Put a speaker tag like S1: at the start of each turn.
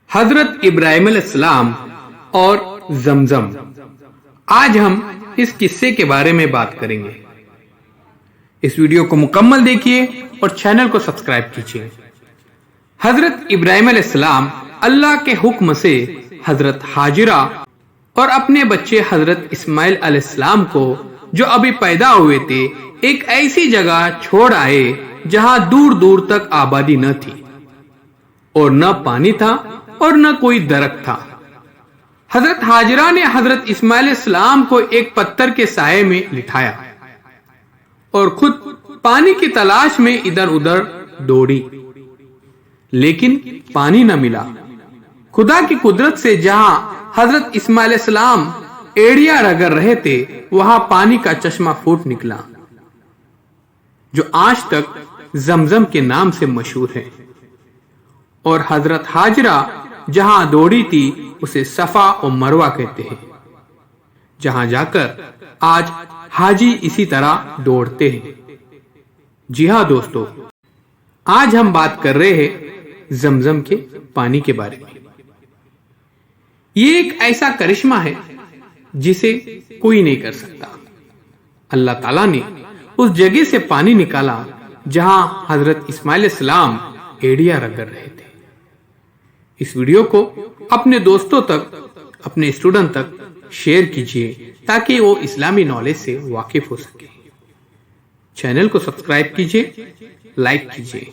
S1: حضرت ابراہیم علیہ السلام اور زمزم۔ آج ہم اس قصے کے بارے میں بات کریں گے۔ اس ویڈیو کو مکمل دیکھیے اور چینل کو سبسکرائب کیجیے۔ حضرت ابراہیم علیہ السلام اللہ کے حکم سے حضرت ہاجرہ اور اپنے بچے حضرت اسماعیل علیہ السلام کو جو ابھی پیدا ہوئے تھے ایک ایسی جگہ چھوڑ آئے جہاں دور دور تک آبادی نہ تھی اور نہ پانی تھا اور نہ کوئی درخت تھا۔ حضرت ہاجرہ نے حضرت اسماعیل علیہ السلام کو ایک پتھر کے سائے میں لٹھایا اور خود پانی کی تلاش میں ادھر ادھر دوڑی، لیکن پانی نہ ملا۔ خدا کی قدرت سے جہاں حضرت اسماعیل علیہ السلام ایڑیاں رگڑ رہے تھے وہاں پانی کا چشمہ پھوٹ نکلا جو آج تک زمزم کے نام سے مشہور ہے، اور حضرت ہاجرہ جہاں دوڑی تھی اسے صفا اور مروہ کہتے ہیں، جہاں جا کر آج حاجی اسی طرح دوڑتے ہیں۔ جی ہاں دوستو، آج ہم بات کر رہے ہیں زمزم کے پانی کے بارے میں۔ یہ ایک ایسا کرشمہ ہے جسے کوئی نہیں کر سکتا۔ اللہ تعالیٰ نے اس جگہ سے پانی نکالا جہاں حضرت اسماعیل علیہ السلام ایڑیاں رگڑ رہے تھے۔ اس ویڈیو کو اپنے دوستوں تک، اپنے اسٹوڈنٹ تک شیئر کیجیے تاکہ وہ اسلامی نالج سے واقف ہو سکے۔ چینل کو سبسکرائب کیجیے، لائک کیجیے۔